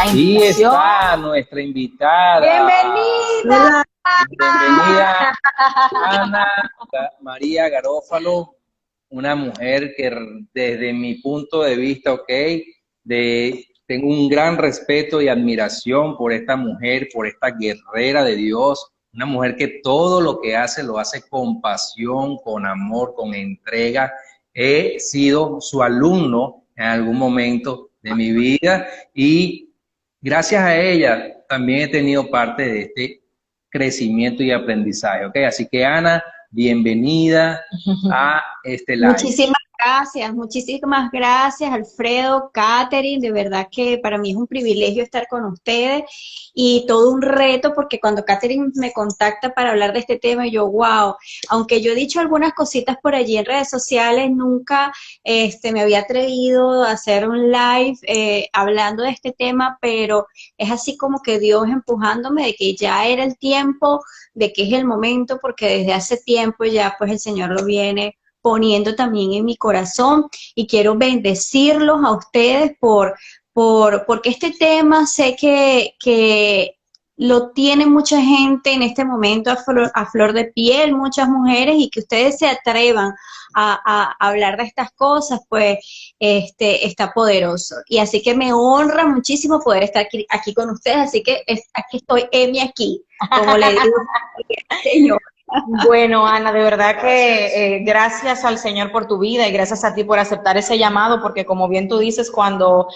la Y invitación. está nuestra invitada. ¡Bienvenida! Bienvenida, Ana María Garófalo, una mujer que desde mi punto de vista, tengo un gran respeto y admiración por esta mujer, por esta guerrera de Dios, una mujer que todo lo que hace lo hace con pasión, con amor, con entrega. He sido su alumno en algún momento de mi vida y gracias a ella también he tenido parte de este crecimiento y aprendizaje, ¿ok? Así que Ana, bienvenida a este live. Muchísimas gracias, Alfredo, Katherine, de verdad que para mí es un privilegio estar con ustedes y todo un reto porque cuando Katherine me contacta para hablar de este tema, yo, wow, aunque yo he dicho algunas cositas por allí en redes sociales, nunca me había atrevido a hacer un live hablando de este tema, pero es así como que Dios empujándome de que ya era el tiempo, de que es el momento, porque desde hace tiempo ya pues el Señor lo viene poniendo también en mi corazón y quiero bendecirlos a ustedes porque este tema sé que lo tiene mucha gente en este momento a flor de piel, muchas mujeres, y que ustedes se atrevan a hablar de estas cosas, pues está poderoso. Y así que me honra muchísimo poder estar aquí con ustedes, así que aquí estoy, Emi, aquí, como le digo, Señor. Bueno, Ana, de verdad que gracias al Señor por tu vida y gracias a ti por aceptar ese llamado, porque como bien tú dices, cuando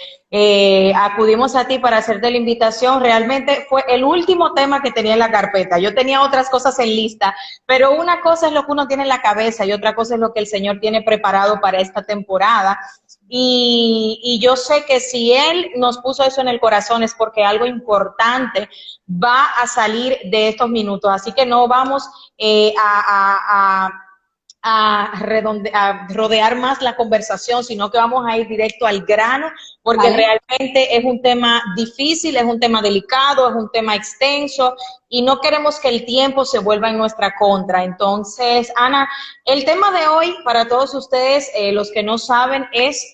acudimos a ti para hacerte la invitación, realmente fue el último tema que tenía en la carpeta. Yo tenía otras cosas en lista, pero una cosa es lo que uno tiene en la cabeza y otra cosa es lo que el Señor tiene preparado para esta temporada. Y yo sé que si Él nos puso eso en el corazón es porque algo importante va a salir de estos minutos. Así que no vamos a rodear más la conversación, sino que vamos a ir directo al grano, porque realmente es un tema difícil, es un tema delicado, es un tema extenso y no queremos que el tiempo se vuelva en nuestra contra. Entonces, Ana, el tema de hoy para todos ustedes, los que no saben, es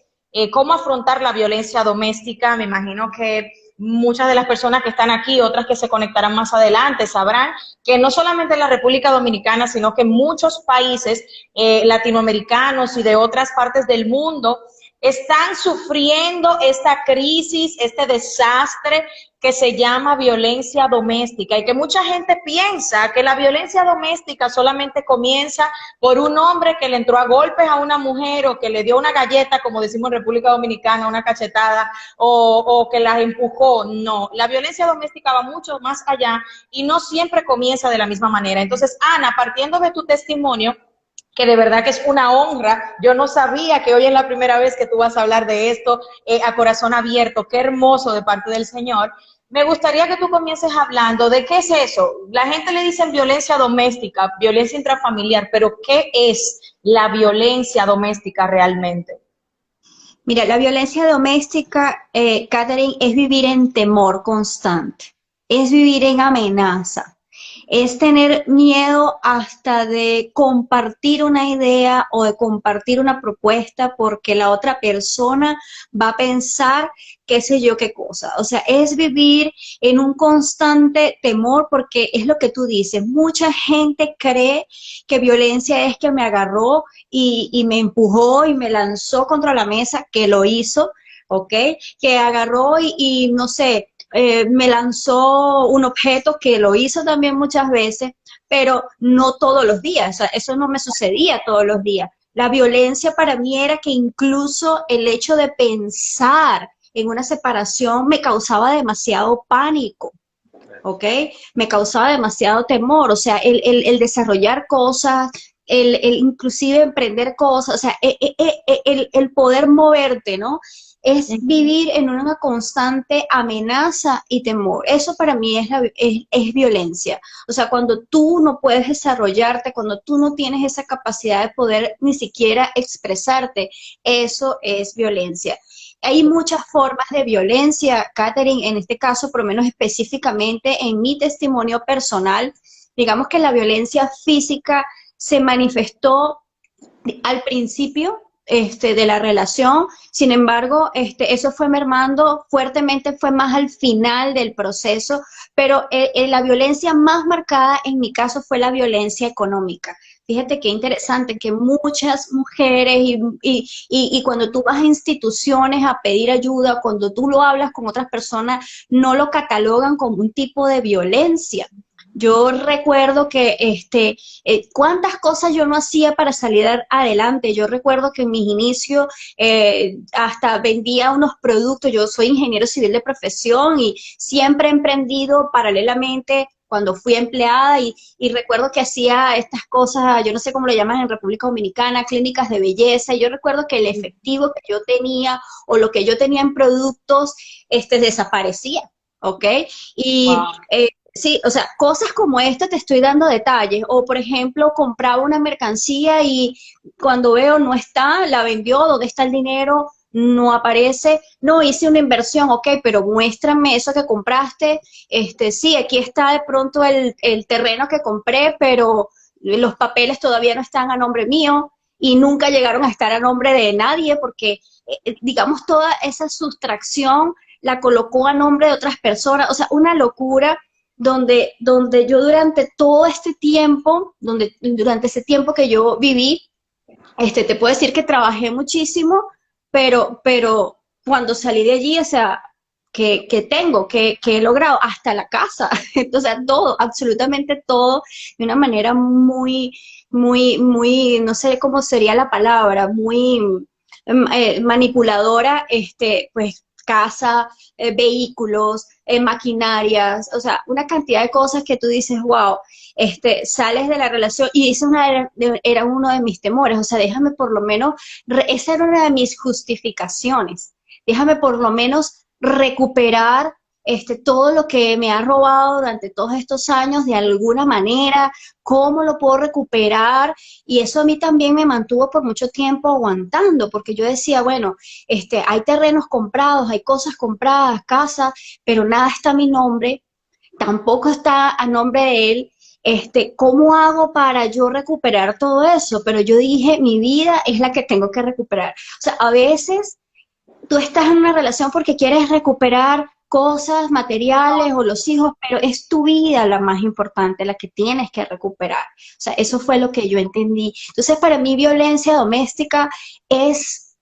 cómo afrontar la violencia doméstica. Me imagino que muchas de las personas que están aquí, otras que se conectarán más adelante, sabrán que no solamente en la República Dominicana, sino que en muchos países latinoamericanos y de otras partes del mundo están sufriendo esta crisis, este desastre que se llama violencia doméstica y que mucha gente piensa que la violencia doméstica solamente comienza por un hombre que le entró a golpes a una mujer o que le dio una galleta, como decimos en República Dominicana, una cachetada o que las empujó. No, la violencia doméstica va mucho más allá y no siempre comienza de la misma manera. Entonces, Ana, partiendo de tu testimonio, que de verdad que es una honra. Yo no sabía que hoy es la primera vez que tú vas a hablar de esto a corazón abierto. Qué hermoso de parte del Señor. Me gustaría que tú comiences hablando de qué es eso. La gente le dice violencia doméstica, violencia intrafamiliar, pero ¿qué es la violencia doméstica realmente? Mira, la violencia doméstica, Katherine, es vivir en temor constante, es vivir en amenaza, es tener miedo hasta de compartir una idea o de compartir una propuesta porque la otra persona va a pensar qué sé yo qué cosa. O sea, es vivir en un constante temor porque es lo que tú dices. Mucha gente cree que violencia es que me agarró y me empujó y me lanzó contra la mesa, que lo hizo, ¿ok? Que agarró y no sé, me lanzó un objeto, que lo hizo también muchas veces, pero no todos los días. O sea, eso no me sucedía todos los días. La violencia para mí era que incluso el hecho de pensar en una separación me causaba demasiado pánico, ¿ok? Me causaba demasiado temor, o sea, el desarrollar cosas, el inclusive emprender cosas, o sea, el poder moverte, ¿no? Es vivir en una constante amenaza y temor. Eso para mí es violencia. O sea, cuando tú no puedes desarrollarte, cuando tú no tienes esa capacidad de poder ni siquiera expresarte, eso es violencia. Hay muchas formas de violencia, Katherine, en este caso, por lo menos específicamente en mi testimonio personal. Digamos que la violencia física se manifestó al principio de la relación. Sin embargo, eso fue mermando fuertemente, fue más al final del proceso, pero la violencia más marcada en mi caso fue la violencia económica. Fíjate qué interesante que muchas mujeres y cuando tú vas a instituciones a pedir ayuda, cuando tú lo hablas con otras personas, no lo catalogan como un tipo de violencia. Yo recuerdo que cuántas cosas yo no hacía para salir adelante. Yo recuerdo que en mis inicios hasta vendía unos productos. Yo soy ingeniero civil de profesión y siempre he emprendido paralelamente cuando fui empleada y recuerdo que hacía estas cosas, yo no sé cómo lo llaman en República Dominicana, clínicas de belleza. Y yo recuerdo que el efectivo que yo tenía o lo que yo tenía en productos desaparecía, ¿ok? Y Wow. sí, o sea, cosas como esta te estoy dando detalles. O, por ejemplo, compraba una mercancía y cuando veo no está, la vendió, ¿dónde está el dinero? No aparece. No, hice una inversión, ok, pero muéstrame eso que compraste. Sí, aquí está de pronto el terreno que compré, pero los papeles todavía no están a nombre mío y nunca llegaron a estar a nombre de nadie porque, digamos, toda esa sustracción la colocó a nombre de otras personas. O sea, una locura donde yo durante todo este tiempo, durante ese tiempo que yo viví, te puedo decir que trabajé muchísimo, pero cuando salí de allí, o sea, que he logrado hasta la casa, entonces todo, absolutamente todo, de una manera muy, no sé cómo sería la palabra, muy manipuladora, pues casa, vehículos, maquinarias, o sea, una cantidad de cosas que tú dices, wow, sales de la relación, y esa era uno de mis temores, o sea, déjame por lo menos, esa era una de mis justificaciones, déjame por lo menos recuperar todo lo que me ha robado durante todos estos años de alguna manera, cómo lo puedo recuperar, y eso a mí también me mantuvo por mucho tiempo aguantando, porque yo decía, bueno, hay terrenos comprados, hay cosas compradas, casas, pero nada está a mi nombre, tampoco está a nombre de él. ¿Cómo hago para yo recuperar todo eso? Pero yo dije, mi vida es la que tengo que recuperar. O sea, a veces tú estás en una relación porque quieres recuperar cosas materiales o los hijos, pero es tu vida la más importante, la que tienes que recuperar. O sea, eso fue lo que yo entendí. Entonces, para mí, violencia doméstica es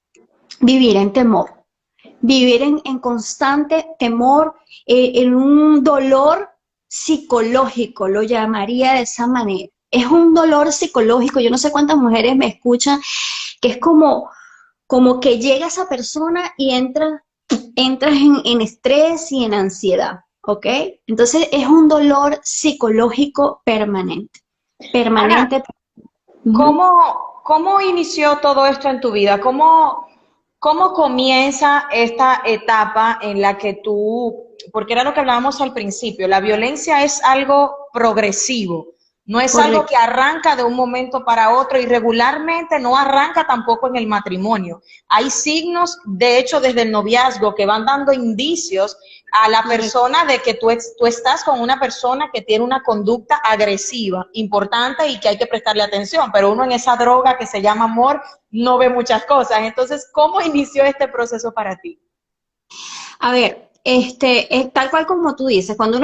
vivir en temor, vivir en constante temor, en un dolor psicológico, lo llamaría de esa manera. Es un dolor psicológico. Yo no sé cuántas mujeres me escuchan, que es como que llega esa persona y entras en estrés y en ansiedad, ¿ok? Entonces es un dolor psicológico permanente, Ana, permanente. Ujú. ¿cómo inició todo esto en tu vida? ¿Cómo comienza esta etapa en la que porque era lo que hablábamos al principio, la violencia es algo progresivo, no es algo que Correcto. arranca de un momento para otro y regularmente no arranca tampoco en el matrimonio. Hay signos, de hecho, desde el noviazgo que van dando indicios a la Correcto. persona de que tú estás con una persona que tiene una conducta agresiva, importante y que hay que prestarle atención, pero uno en esa droga que se llama amor no ve muchas cosas. Entonces, ¿cómo inició este proceso para ti? A ver, es tal cual como tú dices, cuando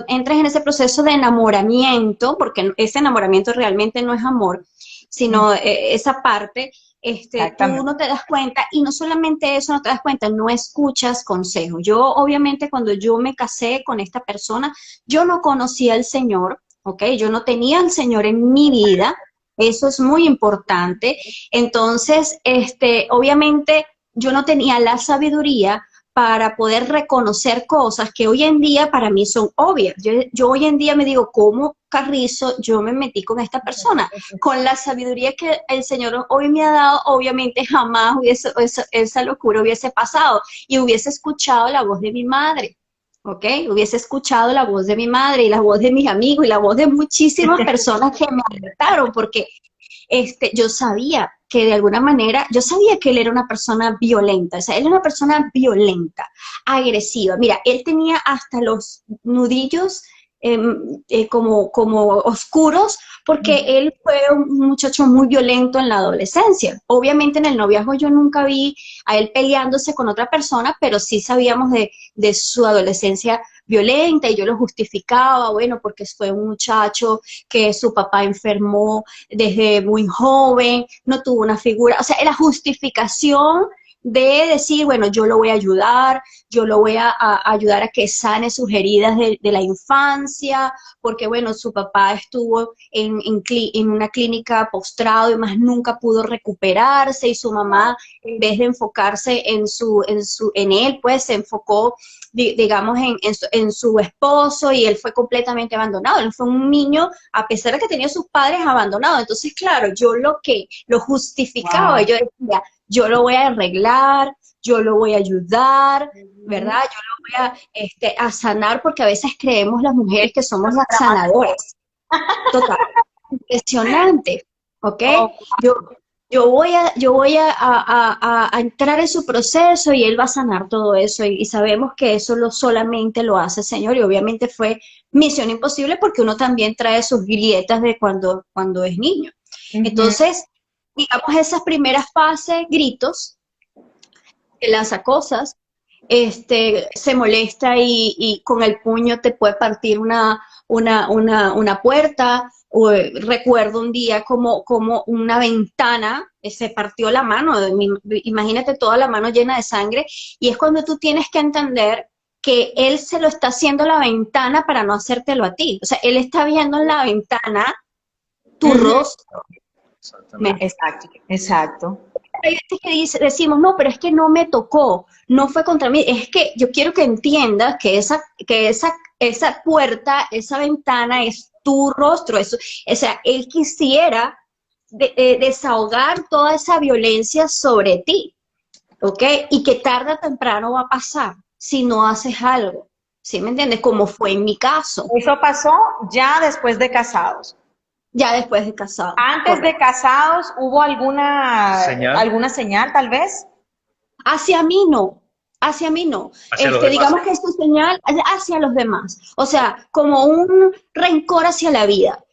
entras en ese proceso de enamoramiento, porque ese enamoramiento realmente no es amor, sino esa parte, tú Exactamente. no te das cuenta, y no solamente eso, no te das cuenta, no escuchas consejos. Yo, obviamente, cuando yo me casé con esta persona, yo no conocía al Señor, ¿ok? Yo no tenía al Señor en mi vida, eso es muy importante. Entonces, obviamente, yo no tenía la sabiduría para poder reconocer cosas que hoy en día para mí son obvias. Yo hoy en día me digo, ¿cómo carrizo yo me metí con esta persona? Con la sabiduría que el Señor hoy me ha dado, obviamente jamás esa locura hubiese pasado y hubiese escuchado la voz de mi madre. ¿Ok? Hubiese escuchado la voz de mi madre y la voz de mis amigos y la voz de muchísimas personas que me alertaron, porque yo sabía que de alguna manera, yo sabía que él era una persona violenta, o sea, él era una persona violenta, agresiva. Mira, él tenía hasta los nudillos como oscuros, porque él fue un muchacho muy violento en la adolescencia. Obviamente en el noviazgo yo nunca vi a él peleándose con otra persona, pero sí sabíamos de su adolescencia violenta y yo lo justificaba, bueno, porque fue un muchacho que su papá enfermó desde muy joven, no tuvo una figura, o sea, la justificación de decir, bueno, yo lo voy a ayudar, yo lo voy a ayudar a que sane sus heridas de la infancia, porque bueno, su papá estuvo en una clínica postrado y más nunca pudo recuperarse y su mamá, en vez de enfocarse en él, pues se enfocó, digamos, en su esposo y él fue completamente abandonado. Él fue un niño, a pesar de que tenía sus padres, abandonados. Entonces, claro, yo lo justificaba, Wow. yo decía, yo lo voy a arreglar, yo lo voy a ayudar, ¿verdad? Yo lo voy a sanar, porque a veces creemos las mujeres que somos las sanadoras. Total, impresionante, ¿ok? Oh, Yo, yo voy a entrar en su proceso y él va a sanar todo eso y sabemos que eso solamente lo hace el Señor y obviamente fue misión imposible porque uno también trae sus grietas de cuando es niño. ujú. Entonces, digamos, esas primeras fases, gritos, que lanza cosas, se molesta y con el puño te puede partir una puerta. O, recuerdo un día como una ventana se partió la mano, imagínate toda la mano llena de sangre, y es cuando tú tienes que entender que él se lo está haciendo a la ventana para no hacértelo a ti. O sea, él está viendo en la ventana tu Ujú. rostro. Exactamente. Exacto, exacto. Hay veces que decimos, no, pero es que no me tocó, no fue contra mí. Es que yo quiero que entiendas que esa puerta, esa ventana es tu rostro. Eso, o sea, él quisiera desahogar toda esa violencia sobre ti, ¿ok? Y que tarde o temprano va a pasar si no haces algo. ¿Sí me entiendes? Como fue en mi caso, Eso pasó ya después de casados. ya después de casado, Antes de correcto. casados, ¿hubo Señal alguna señal tal vez? Hacia mí no, hacia mí no. hacia los demás. Digamos que es tu señal hacia los demás. O sea, como un rencor hacia la vida,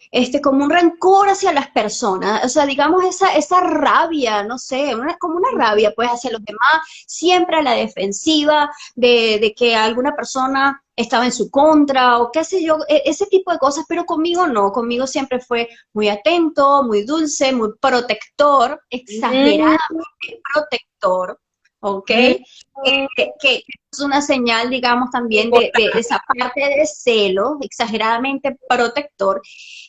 como un rencor hacia las personas. O sea, digamos esa rabia, no sé, como una rabia pues hacia los demás, siempre a la defensiva de que alguna persona estaba en su contra o qué sé yo, ese tipo de cosas, pero conmigo no, conmigo siempre fue muy atento, muy dulce, muy protector, Mm, exageradamente protector. ¿Ok? mm, Que es una señal, digamos, también de esa parte de celo, exageradamente protector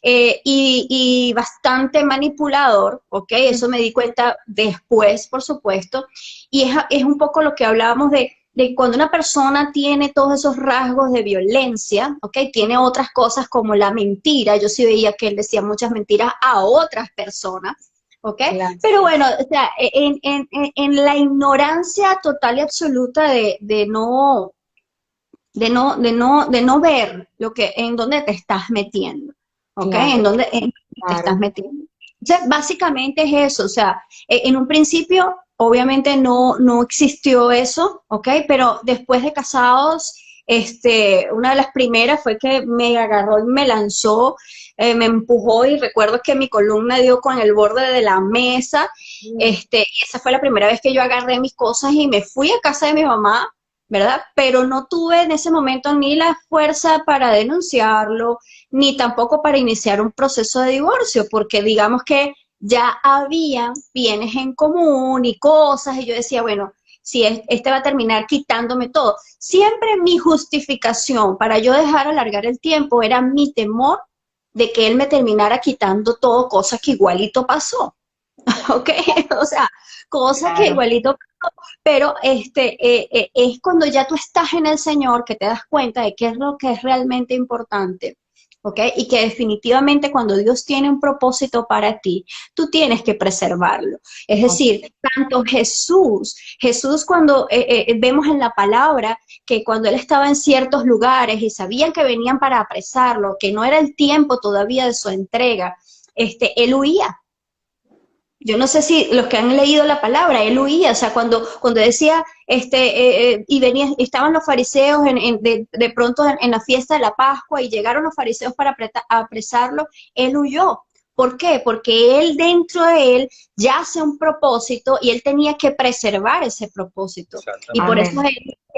y bastante manipulador, ¿ok? Eso me di cuenta después, por supuesto, y es un poco lo que hablábamos de cuando una persona tiene todos esos rasgos de violencia, ¿ok? Tiene otras cosas como la mentira, yo sí veía que él decía muchas mentiras a otras personas, ¿ok? claro. Pero bueno, o sea, en la ignorancia total y absoluta de no ver en dónde te estás metiendo, ¿ok? Claro, En dónde te claro. estás metiendo. Entonces, básicamente es eso, o sea, en un principio, obviamente no existió eso, ¿ok? Pero después de casados, una de las primeras fue que me agarró y me lanzó, me empujó y recuerdo que mi columna dio con el borde de la mesa, Mm, y esa fue la primera vez que yo agarré mis cosas y me fui a casa de mi mamá, ¿verdad? Pero no tuve en ese momento ni la fuerza para denunciarlo, ni tampoco para iniciar un proceso de divorcio, porque digamos que ya había bienes en común y cosas, y yo decía, bueno, si este va a terminar quitándome todo. Siempre mi justificación para yo dejar alargar el tiempo era mi temor de que él me terminara quitando todo, cosa que igualito pasó. ¿Ok? O sea, cosa que claro. igualito, pero es cuando ya tú estás en el Señor que te das cuenta de qué es lo que es realmente importante. ¿Ok? Y que definitivamente cuando Dios tiene un propósito para ti, tú tienes que preservarlo. Es decir, tanto Jesús cuando vemos en la palabra que cuando él estaba en ciertos lugares y sabían que venían para apresarlo, que no era el tiempo todavía de su entrega, él huía. Yo no sé si los que han leído la palabra, él huía, o sea, cuando decía, y venía, estaban los fariseos de pronto en la fiesta de la Pascua y llegaron los fariseos para apresarlo, él huyó. ¿Por qué? Porque él dentro de él yace un propósito y él tenía que preservar ese propósito. Y por eso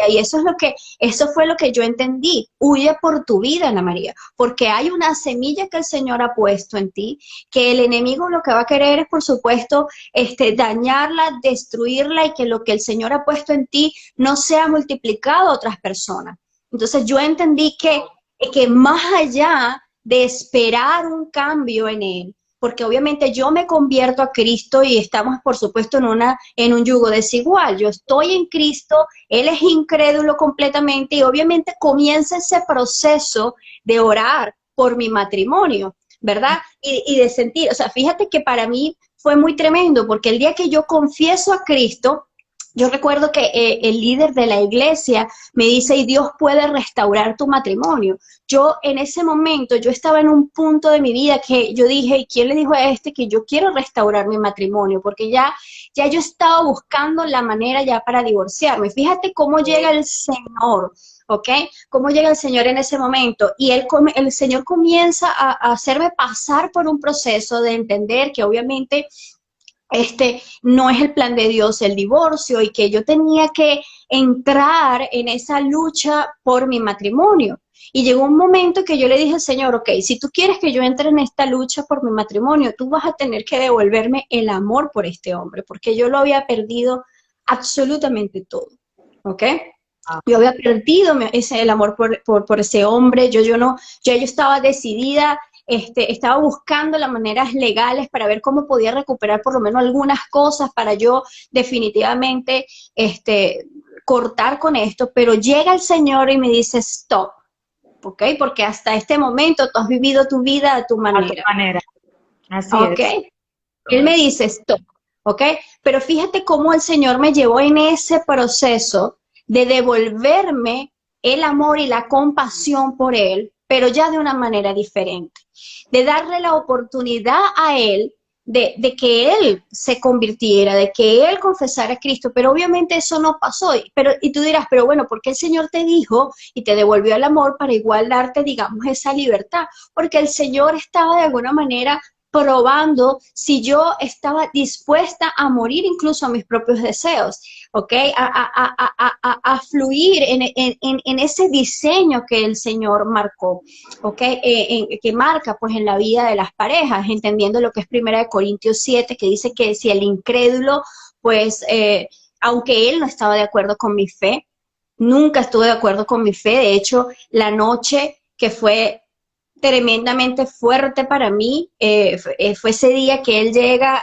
y eso fue lo que yo entendí. Huye por tu vida, Ana María, porque hay una semilla que el Señor ha puesto en ti, que el enemigo lo que va a querer es, por supuesto, dañarla, destruirla y que lo que el Señor ha puesto en ti no sea multiplicado a otras personas. Entonces yo entendí que más allá de esperar un cambio en él, porque obviamente yo me convierto a Cristo y estamos, por supuesto, en un yugo desigual. Yo estoy en Cristo, él es incrédulo completamente y obviamente comienza ese proceso de orar por mi matrimonio, ¿verdad? Y de sentir, o sea, fíjate que para mí fue muy tremendo, porque el día que yo confieso a Cristo, yo recuerdo que el líder de la iglesia me dice, y Dios puede restaurar tu matrimonio. Yo en ese momento, yo estaba en un punto de mi vida que yo dije, ¿y quién le dijo a que yo quiero restaurar mi matrimonio? Porque ya yo estaba buscando la manera ya para divorciarme. Fíjate cómo llega el Señor, ¿ok? Cómo llega el Señor en ese momento. Y el Señor comienza a hacerme pasar por un proceso de entender que obviamente no es el plan de Dios el divorcio y que yo tenía que entrar en esa lucha por mi matrimonio. Y llegó un momento que yo le dije al Señor, ok, si tú quieres que yo entre en esta lucha por mi matrimonio, tú vas a tener que devolverme el amor por este hombre, porque yo lo había perdido absolutamente todo, ¿ok? Yo había perdido el amor por ese hombre, yo estaba decidida, estaba buscando las maneras legales para ver cómo podía recuperar por lo menos algunas cosas para yo definitivamente cortar con esto, pero llega el Señor y me dice stop, ¿ok? Porque hasta este momento tú has vivido tu vida a tu manera. A tu manera, así es. Él me dice stop, ¿ok? Pero fíjate cómo el Señor me llevó en ese proceso de devolverme el amor y la compasión por él, pero ya de una manera diferente, de darle la oportunidad a él de que él se convirtiera, de que él confesara a Cristo, pero obviamente eso no pasó, y tú dirás, pero bueno, ¿por qué el Señor te dijo y te devolvió el amor para igual darte, digamos, esa libertad? Porque el Señor estaba de alguna manera probando si yo estaba dispuesta a morir incluso a mis propios deseos, ¿ok? A fluir en ese diseño que el Señor marcó, ¿ok? Que marca pues en la vida de las parejas, entendiendo lo que es 1 Corintios 7, que dice que si el incrédulo, pues, aunque él no estaba de acuerdo con mi fe, nunca estuve de acuerdo con mi fe, de hecho, la noche que fue tremendamente fuerte para mí, fue ese día que él llega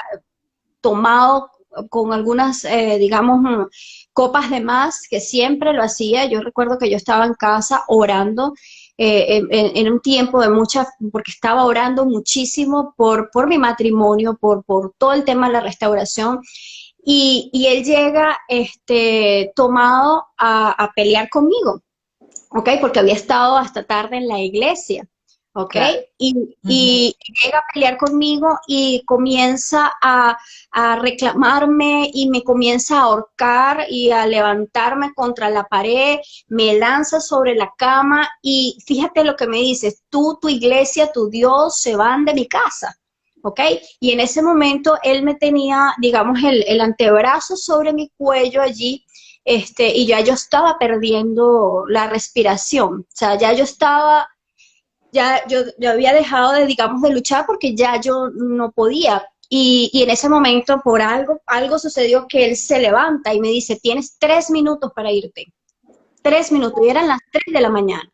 tomado con algunas, digamos, copas de más, que siempre lo hacía. Yo recuerdo que yo estaba en casa orando, en un tiempo de porque estaba orando muchísimo por mi matrimonio, por todo el tema de la restauración, y él llega tomado a pelear conmigo, ¿ok? Porque había estado hasta tarde en la iglesia. ¿Ok? Claro. Y llega a pelear conmigo y comienza a reclamarme y me comienza a ahorcar y a levantarme contra la pared, me lanza sobre la cama y fíjate lo que me dices, tú, tu iglesia, tu Dios se van de mi casa. ¿Ok? Y en ese momento él me tenía, digamos, el antebrazo sobre mi cuello allí, y ya yo estaba perdiendo la respiración, o sea, ya yo estaba... yo había dejado de, digamos, de luchar porque ya yo no podía. Y en ese momento, por algo sucedió que él se levanta y me dice, tienes 3 minutos para irte. 3 minutos. Y eran las 3 de la mañana.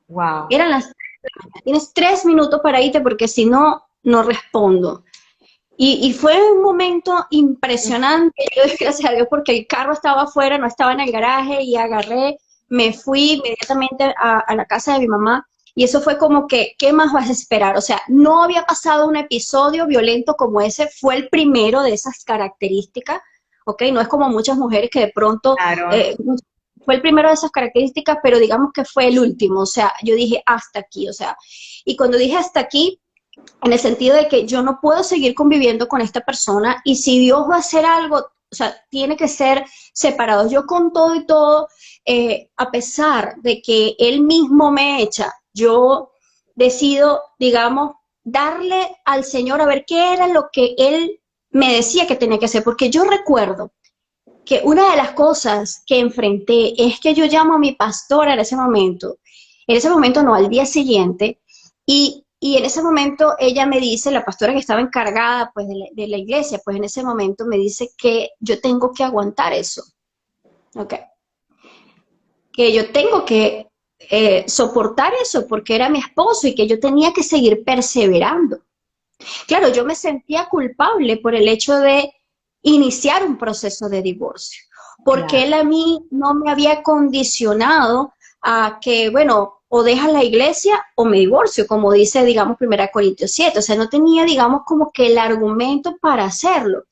Wow. Eran las 3 de la mañana. Tienes 3 minutos para irte porque si no, no respondo. Y fue un momento impresionante. Yo doy gracias a Dios porque el carro estaba afuera, no estaba en el garaje y me fui inmediatamente a la casa de mi mamá. Y eso fue como que, ¿qué más vas a esperar? O sea, no había pasado un episodio violento como ese, fue el primero de esas características, ¿ok? No es como muchas mujeres que de pronto, claro. Fue el primero de esas características, pero digamos que fue el último, o sea, yo dije hasta aquí, o sea, y cuando dije hasta aquí, en el sentido de que yo no puedo seguir conviviendo con esta persona y si Dios va a hacer algo, o sea, tiene que ser separado. Yo con todo y todo, a pesar de que Él mismo me echa, yo decido, digamos, darle al Señor a ver qué era lo que Él me decía que tenía que hacer, porque yo recuerdo que una de las cosas que enfrenté es que yo llamo a mi pastora en ese momento no, al día siguiente, y en ese momento ella me dice, la pastora que estaba encargada pues de la iglesia, pues en ese momento me dice que yo tengo que aguantar eso, ¿ok? Que yo tengo que soportar eso porque era mi esposo y que yo tenía que seguir perseverando. Claro, yo me sentía culpable por el hecho de iniciar un proceso de divorcio, porque él a mí no me había condicionado a que, bueno, o dejas la iglesia o me divorcio, como dice, digamos, 1 Corintios 7. O sea, no tenía, digamos, como que el argumento para hacerlo.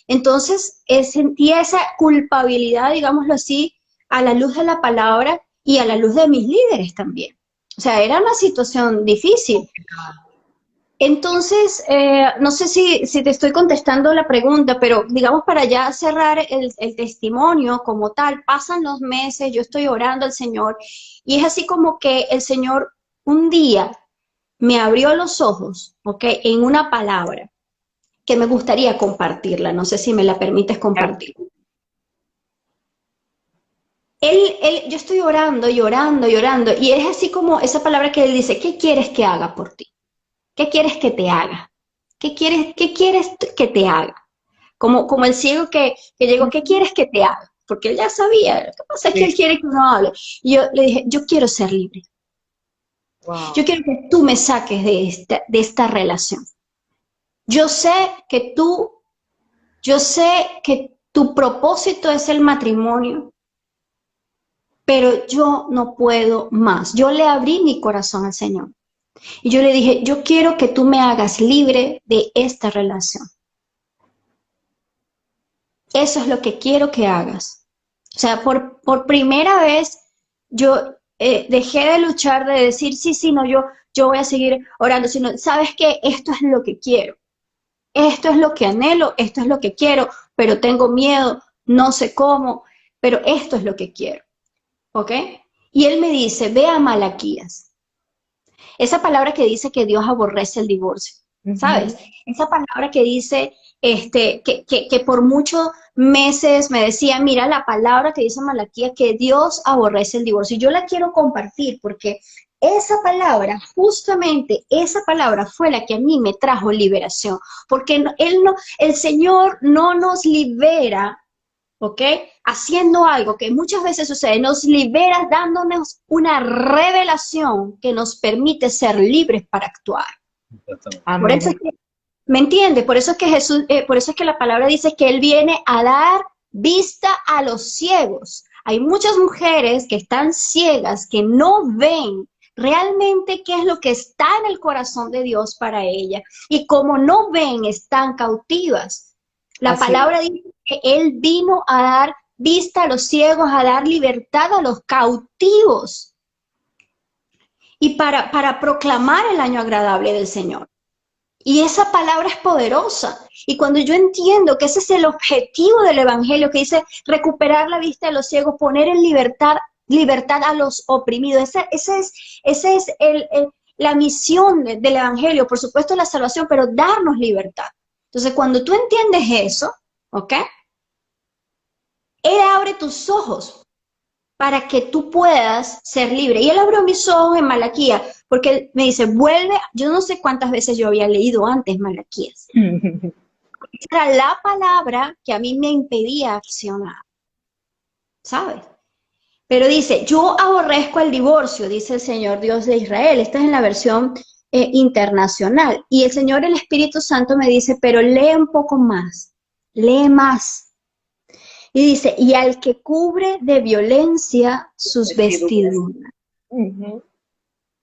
Entonces, sentía esa culpabilidad, digámoslo así, a la luz de la palabra y a la luz de mis líderes también. O sea, era una situación difícil. Entonces, no sé si te estoy contestando la pregunta, pero digamos para ya cerrar el testimonio como tal, pasan los meses, yo estoy orando al Señor y es así como que el Señor un día me abrió los ojos, ¿ok? En una palabra que me gustaría compartirla, no sé si me la permites compartir. Yo estoy orando y orando y orando y es así como esa palabra que Él dice, ¿qué quieres que haga por ti? ¿Qué quieres que te haga? ¿Qué quieres que te haga? Como el ciego que llegó, ¿qué quieres que te haga? Porque él ya sabía, lo que pasa es que él quiere que uno hable. Y yo le dije, yo quiero ser libre. Wow. Yo quiero que tú me saques de esta relación. Yo sé que tu propósito es el matrimonio, pero yo no puedo más. Yo le abrí mi corazón al Señor. Y yo le dije, yo quiero que tú me hagas libre de esta relación. Eso es lo que quiero que hagas. O sea, por primera vez yo dejé de luchar, de decir, sí, no, yo voy a seguir orando, sino, ¿sabes qué? Esto es lo que quiero. Esto es lo que anhelo, esto es lo que quiero, pero tengo miedo, no sé cómo, pero esto es lo que quiero. ¿Ok? Y él me dice, ve a Malaquías. Esa palabra que dice que Dios aborrece el divorcio, ¿sabes? Esa palabra que dice que por muchos meses me decía, mira la palabra que dice Malaquías, que Dios aborrece el divorcio. Y yo la quiero compartir porque esa palabra, justamente esa palabra fue la que a mí me trajo liberación. Porque el Señor no nos libera, ¿ok? Haciendo algo que muchas veces sucede, nos libera dándonos una revelación que nos permite ser libres para actuar. Por eso es que, ¿me entiendes? Por eso es que por eso es que la palabra dice que Él viene a dar vista a los ciegos. Hay muchas mujeres que están ciegas, que no ven realmente qué es lo que está en el corazón de Dios para ellas. Y como no ven, están cautivas. La palabra dice que Él vino a dar vista a los ciegos, a dar libertad a los cautivos y para proclamar el año agradable del Señor. Y esa palabra es poderosa. Y cuando yo entiendo que ese es el objetivo del Evangelio, que dice recuperar la vista de los ciegos, poner en libertad a los oprimidos, esa es la misión del Evangelio, por supuesto la salvación, pero darnos libertad. Entonces, cuando tú entiendes eso, ¿ok? Él abre tus ojos para que tú puedas ser libre. Y Él abrió mis ojos en Malaquías, porque Él me dice, vuelve, yo no sé cuántas veces yo había leído antes Malaquías. Era la palabra que a mí me impedía accionar, ¿sabes? Pero dice, yo aborrezco el divorcio, dice el Señor Dios de Israel. Esta es en la versión internacional. Y el Señor, el Espíritu Santo me dice, pero lee un poco más, lee más. Y dice, y al que cubre de violencia sus vestiduras.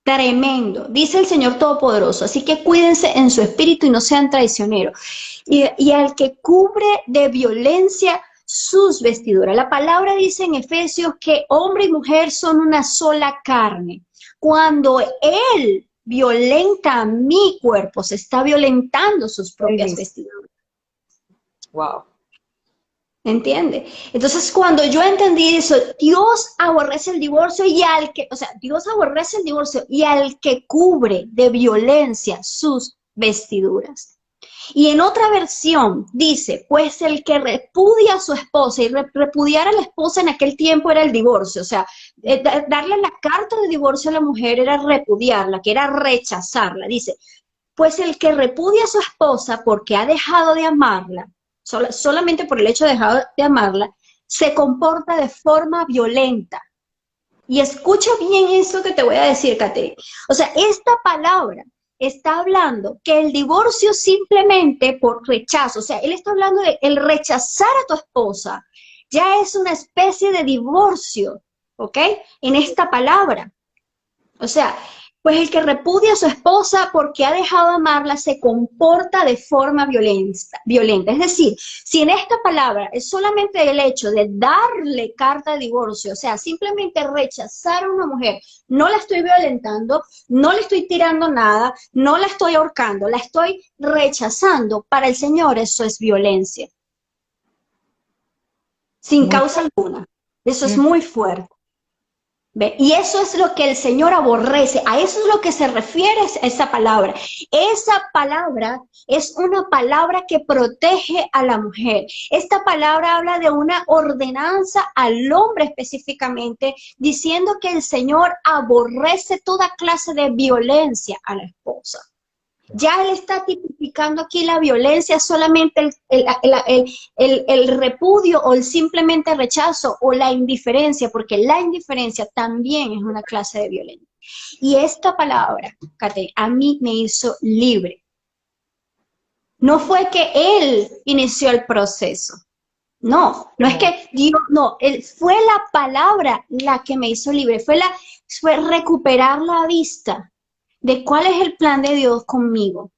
Tremendo, dice el Señor Todopoderoso, así que cuídense en su espíritu y no sean traicioneros. Y al que cubre de violencia sus vestiduras. La palabra dice en Efesios que hombre y mujer son una sola carne. Cuando Él violenta mi cuerpo, se está violentando sus propias vestiduras. Wow. ¿Entiende? Entonces, cuando yo entendí eso, Dios aborrece el divorcio y al que, o sea, Dios aborrece el divorcio y al que cubre de violencia sus vestiduras. Y en otra versión dice, pues el que repudia a su esposa, y repudiar a la esposa en aquel tiempo era el divorcio, o sea, darle la carta de divorcio a la mujer era repudiarla, que era rechazarla. Dice, pues el que repudia a su esposa porque ha dejado de amarla, solamente por el hecho de dejar de amarla, se comporta de forma violenta. Y escucha bien esto que te voy a decir, Catherine. O sea, esta palabra está hablando que el divorcio simplemente por rechazo, o sea, él está hablando de el rechazar a tu esposa, ya es una especie de divorcio, ¿ok? En esta palabra. O sea, pues el que repudia a su esposa porque ha dejado de amarla se comporta de forma violenta. Es decir, si en esta palabra es solamente el hecho de darle carta de divorcio, o sea, simplemente rechazar a una mujer, no la estoy violentando, no le estoy tirando nada, no la estoy ahorcando, la estoy rechazando, para el Señor eso es violencia. Sin causa alguna. Eso es muy fuerte. ¿Ve? Y eso es lo que el Señor aborrece, a eso es lo que se refiere esa palabra. Esa palabra es una palabra que protege a la mujer. Esta palabra habla de una ordenanza al hombre específicamente, diciendo que el Señor aborrece toda clase de violencia a la esposa. Ya él está tipificando aquí la violencia, solamente el repudio o el simplemente rechazo o la indiferencia, porque la indiferencia también es una clase de violencia. Y esta palabra, Kate, a mí me hizo libre. No fue que él inició el proceso. No, no es que Dios, no, fue la palabra la que me hizo libre, fue recuperar la vista de cuál es el plan de Dios conmigo.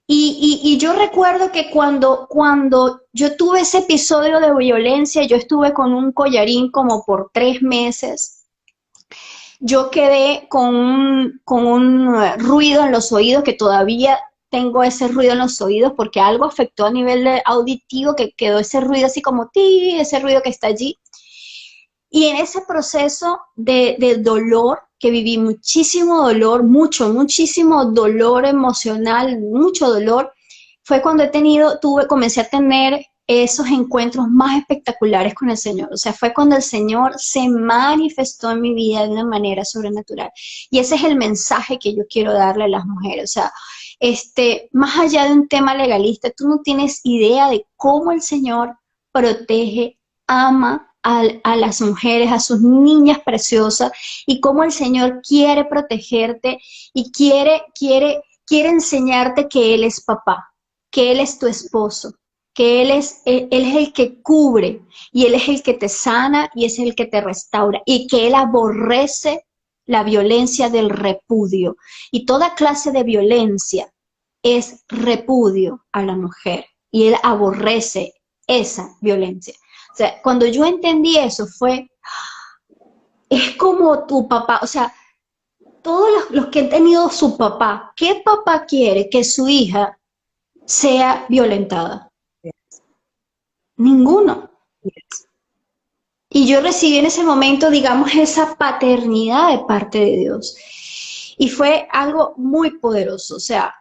Y yo recuerdo que cuando yo tuve ese episodio de violencia, yo estuve con un collarín como por 3 meses. Yo quedé con un ruido en los oídos, que todavía tengo ese ruido en los oídos, porque algo afectó a nivel auditivo, que quedó ese ruido así como ti, ese ruido que está allí. Y en ese proceso de dolor, que viví muchísimo dolor, muchísimo dolor emocional, mucho dolor, fue cuando comencé a tener esos encuentros más espectaculares con el Señor. O sea, fue cuando el Señor se manifestó en mi vida de una manera sobrenatural. Y ese es el mensaje que yo quiero darle a las mujeres. O sea, más allá de un tema legalista, tú no tienes idea de cómo el Señor protege, ama a las mujeres, a sus niñas preciosas, y cómo el Señor quiere protegerte y quiere enseñarte que Él es papá, que Él es tu esposo, que Él es el que cubre, y Él es el que te sana, y es el que te restaura, y que Él aborrece la violencia del repudio. Y toda clase de violencia es repudio a la mujer, y Él aborrece esa violencia. O sea, cuando yo entendí eso es como tu papá, o sea, todos los que han tenido su papá, ¿qué papá quiere que su hija sea violentada? Ninguno. Y yo recibí en ese momento, digamos, esa paternidad de parte de Dios. Y fue algo muy poderoso, o sea,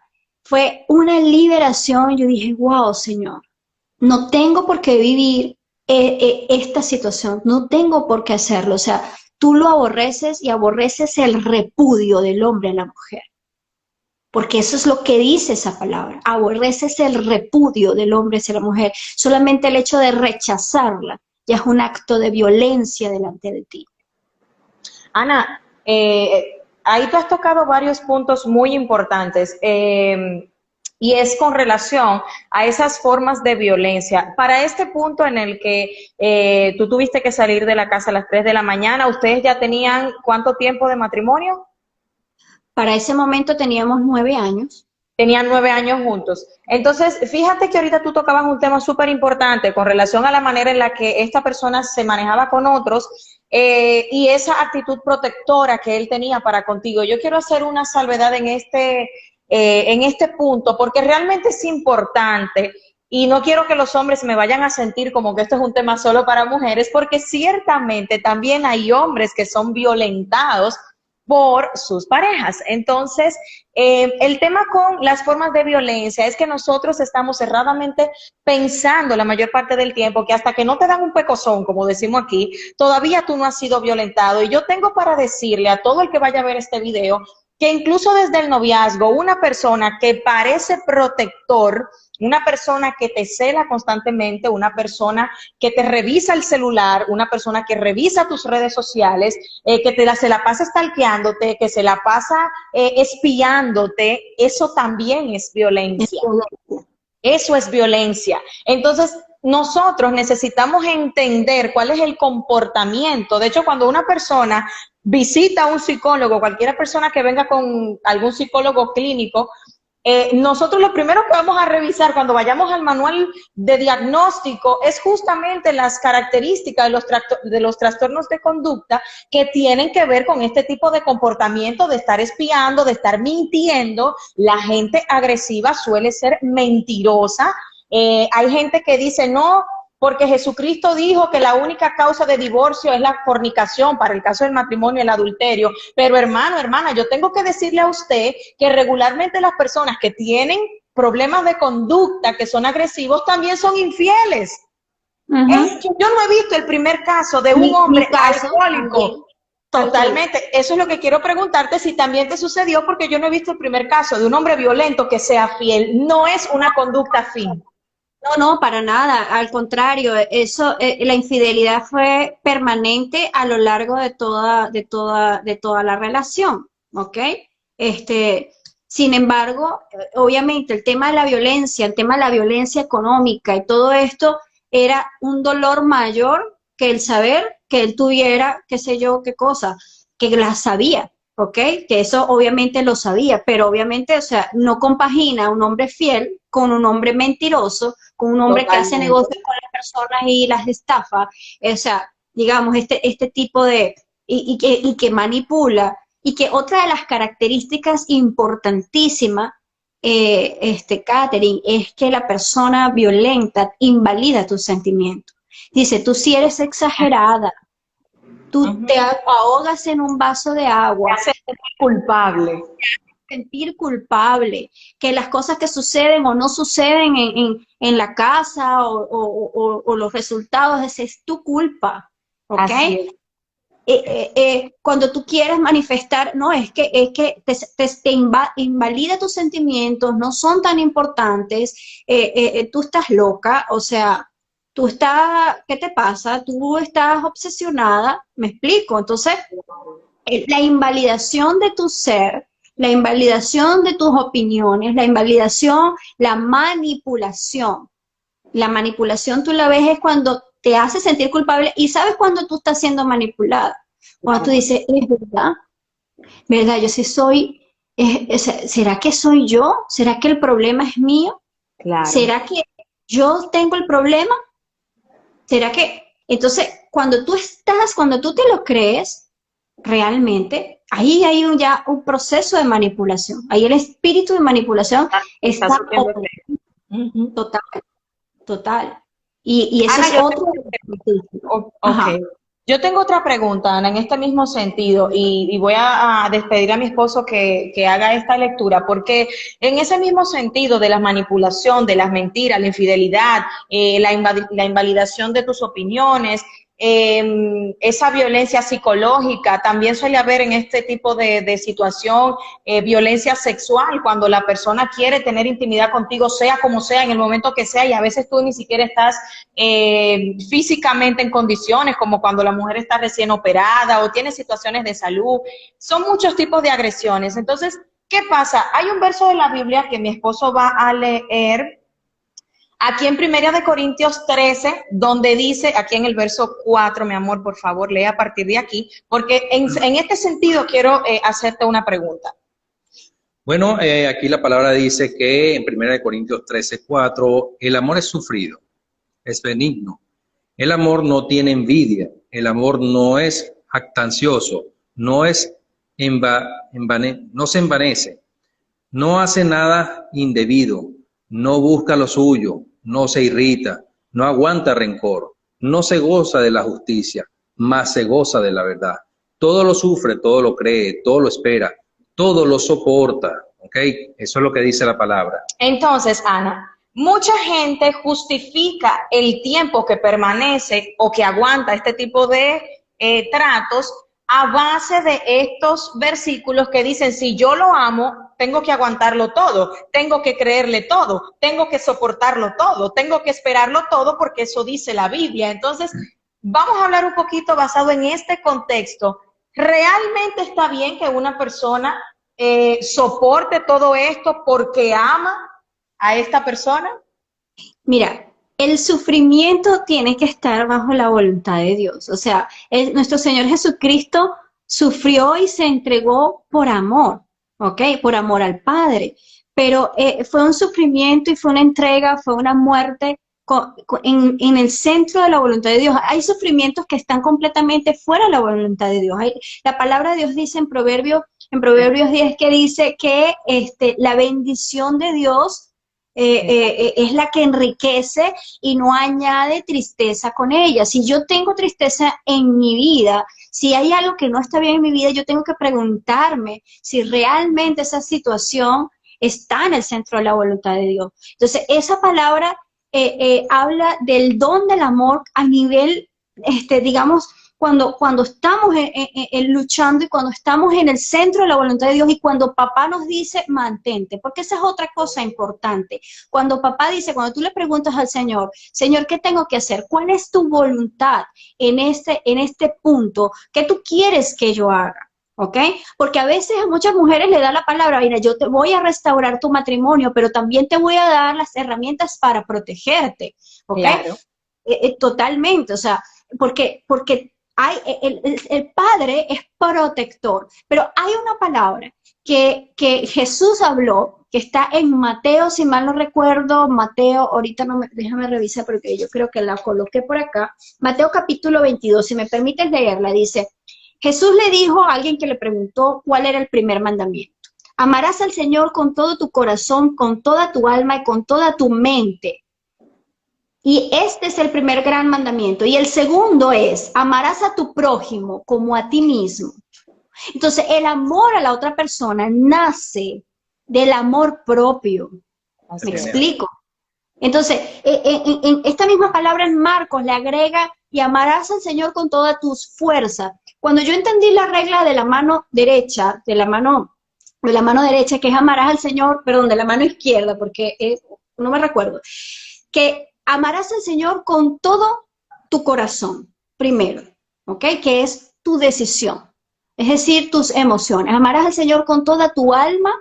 fue una liberación. Yo dije, wow, Señor, no tengo por qué vivir esta situación, no tengo por qué hacerlo. O sea, tú lo aborreces, y aborreces el repudio del hombre a la mujer, porque eso es lo que dice esa palabra. Aborreces el repudio del hombre hacia la mujer. Solamente el hecho de rechazarla ya es un acto de violencia delante de ti. Ana, ahí tú has tocado varios puntos muy importantes. Y es con relación a esas formas de violencia. Para este punto en el que tú tuviste que salir de la casa a las 3 de la mañana, ¿ustedes ya tenían cuánto tiempo de matrimonio? Para ese momento teníamos 9 años. Tenían 9 años juntos. Entonces, fíjate que ahorita tú tocabas un tema súper importante con relación a la manera en la que esta persona se manejaba con otros, y esa actitud protectora que él tenía para contigo. Yo quiero hacer una salvedad en este punto, porque realmente es importante y no quiero que los hombres me vayan a sentir como que esto es un tema solo para mujeres, porque ciertamente también hay hombres que son violentados por sus parejas. Entonces, el tema con las formas de violencia es que nosotros estamos erradamente pensando la mayor parte del tiempo que hasta que no te dan un pecozón, como decimos aquí, todavía tú no has sido violentado. Y yo tengo para decirle a todo el que vaya a ver este video que incluso desde el noviazgo, una persona que parece protector, una persona que te cela constantemente, una persona que te revisa el celular, una persona que revisa tus redes sociales, se la pasa stalkeándote, que se la pasa espiándote, eso también es violencia. Eso es violencia. Entonces, nosotros necesitamos entender cuál es el comportamiento. De hecho, cuando una persona visita a un psicólogo, cualquier persona que venga con algún psicólogo clínico, nosotros lo primero que vamos a revisar cuando vayamos al manual de diagnóstico es justamente las características de los trastornos de conducta que tienen que ver con este tipo de comportamiento, de estar espiando, de estar mintiendo. La gente agresiva suele ser mentirosa. Hay gente que dice, no, porque Jesucristo dijo que la única causa de divorcio es la fornicación, para el caso del matrimonio, el adulterio. Pero hermano, hermana, yo tengo que decirle a usted que regularmente las personas que tienen problemas de conducta, que son agresivos, también son infieles. Yo no he visto el primer caso de un hombre alcohólico. Totalmente. Eso es lo que quiero preguntarte, si también te sucedió, porque yo no he visto el primer caso de un hombre violento que sea fiel. No es una conducta fin. No, para nada, al contrario, la infidelidad fue permanente a lo largo de toda la relación, ¿ok? Sin embargo, obviamente el tema de la violencia, el tema de la violencia económica y todo esto era un dolor mayor que el saber que él tuviera, qué sé yo, qué cosa, que la sabía, ¿ok? Que eso obviamente lo sabía, pero obviamente, o sea, no compagina un hombre fiel con un hombre mentiroso, con un hombre que hace negocios con las personas y las estafa, o sea, digamos, este tipo de, y que manipula, y que otra de las características importantísimas, Katherine, es que la persona violenta invalida tus sentimientos. Dice, tú sí eres exagerada, tú te ahogas en un vaso de agua. Te hace culpable. Sentir culpable, que las cosas que suceden o no suceden en la casa o los resultados, esa es tu culpa, ¿ok? Cuando tú quieres manifestar, no, es que te invalida tus sentimientos, no son tan importantes, tú estás loca, o sea, tú estás, ¿qué te pasa? Tú estás obsesionada, ¿me explico? Entonces, la invalidación de tu ser, la invalidación de tus opiniones, la invalidación, la manipulación. La manipulación tú la ves es cuando te hace sentir culpable y sabes cuando tú estás siendo manipulada. Cuando tú dices, es verdad, yo sí soy, ¿será que soy yo? ¿Será que el problema es mío? Claro. ¿Será que yo tengo el problema? ¿Será que? Entonces, cuando tú te lo crees, realmente, ahí hay ya un proceso de manipulación. Ahí el espíritu de manipulación está total. Y eso Ana, es otro. Okay. Yo tengo otra pregunta, Ana, en este mismo sentido, y voy a despedir a mi esposo que haga esta lectura, porque en ese mismo sentido de la manipulación, de las mentiras, la infidelidad, la invalidación de tus opiniones, esa violencia psicológica, también suele haber en este tipo de situación violencia sexual, cuando la persona quiere tener intimidad contigo, sea como sea, en el momento que sea, y a veces tú ni siquiera estás físicamente en condiciones, como cuando la mujer está recién operada o tiene situaciones de salud. Son muchos tipos de agresiones. Entonces, ¿qué pasa? Hay un verso de la Biblia que mi esposo va a leer aquí en 1 Corintios 13, donde dice, aquí en el verso 4, mi amor, por favor, lee a partir de aquí, porque en este sentido quiero hacerte una pregunta. Bueno, aquí la palabra dice que en 1 Corintios 13, 4, el amor es sufrido, es benigno. El amor no tiene envidia, El amor no es jactancioso, no es no se envanece, no hace nada indebido, no busca lo suyo, no se irrita, no aguanta rencor, no se goza de la justicia, mas se goza de la verdad. Todo lo sufre, todo lo cree, todo lo espera, todo lo soporta. ¿Ok? Eso es lo que dice la palabra. Entonces, Ana, mucha gente justifica el tiempo que permanece o que aguanta este tipo de tratos a base de estos versículos que dicen, si yo lo amo, tengo que aguantarlo todo, tengo que creerle todo, tengo que soportarlo todo, tengo que esperarlo todo porque eso dice la Biblia. Entonces, vamos a hablar un poquito basado en este contexto. ¿Realmente está bien que una persona soporte todo esto porque ama a esta persona? Mira, el sufrimiento tiene que estar bajo la voluntad de Dios. O sea, nuestro Señor Jesucristo sufrió y se entregó por amor, ¿ok? Por amor al Padre. Pero fue un sufrimiento y fue una entrega, fue una muerte en el centro de la voluntad de Dios. Hay sufrimientos que están completamente fuera de la voluntad de Dios. La palabra de Dios dice en Proverbios 10 que dice que la bendición de Dios es la que enriquece y no añade tristeza con ella. Si yo tengo tristeza en mi vida, si hay algo que no está bien en mi vida, yo tengo que preguntarme si realmente esa situación está en el centro de la voluntad de Dios. Entonces, esa palabra habla del don del amor a nivel, digamos, cuando estamos luchando y cuando estamos en el centro de la voluntad de Dios y cuando papá nos dice mantente, porque esa es otra cosa importante. Cuando papá dice, cuando tú le preguntas al Señor, Señor, ¿qué tengo que hacer? ¿Cuál es tu voluntad en este punto? ¿Qué tú quieres que yo haga? ¿Ok? Porque a veces a muchas mujeres le da la palabra, mira, yo te voy a restaurar tu matrimonio, pero también te voy a dar las herramientas para protegerte. ¿Ok? Claro. Totalmente, o sea, porque el Padre es protector, pero hay una palabra que Jesús habló, que está en Mateo, si mal no recuerdo, Mateo, ahorita déjame revisar porque yo creo que la coloqué por acá, Mateo capítulo 22, si me permites leerla, dice, Jesús le dijo a alguien que le preguntó cuál era el primer mandamiento. Amarás al Señor con todo tu corazón, con toda tu alma y con toda tu mente. Y este es el primer gran mandamiento. Y el segundo es, amarás a tu prójimo como a ti mismo. Entonces, el amor a la otra persona nace del amor propio. ¿Me explico? Entonces, en esta misma palabra en Marcos le agrega, y amarás al Señor con todas tus fuerzas. Cuando yo entendí la regla de la mano derecha, de la mano derecha, que es amarás al Señor, perdón, de la mano izquierda, porque no me recuerdo, que amarás al Señor con todo tu corazón, primero, ¿ok? Que es tu decisión, es decir, tus emociones. Amarás al Señor con toda tu alma,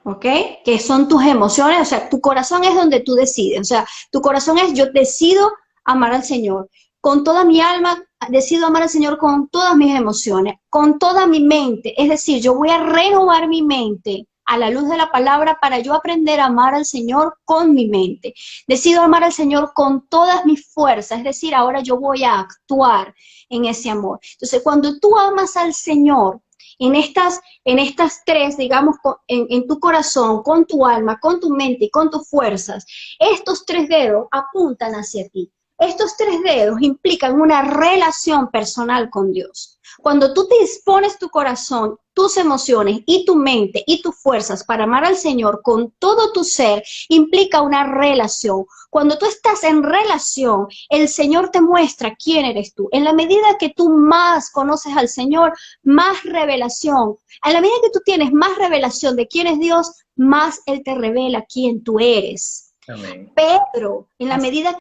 ¿ok? Que son tus emociones, o sea, tu corazón es donde tú decides, o sea, tu corazón es yo decido amar al Señor. Con toda mi alma decido amar al Señor con todas mis emociones, con toda mi mente, es decir, yo voy a renovar mi mente a la luz de la palabra para yo aprender a amar al Señor con mi mente. Decido amar al Señor con todas mis fuerzas, es decir, ahora yo voy a actuar en ese amor. Entonces, cuando tú amas al Señor, en estas tres, digamos, en tu corazón, con tu alma, con tu mente y con tus fuerzas, estos tres dedos apuntan hacia ti. Estos tres dedos implican una relación personal con Dios. Cuando tú te dispones tu corazón, tus emociones y tu mente y tus fuerzas para amar al Señor con todo tu ser, implica una relación. Cuando tú estás en relación, el Señor te muestra quién eres tú. En la medida que tú más conoces al Señor, más revelación. En la medida que tú tienes más revelación de quién es Dios, más Él te revela quién tú eres. Amén. Pedro, en la medida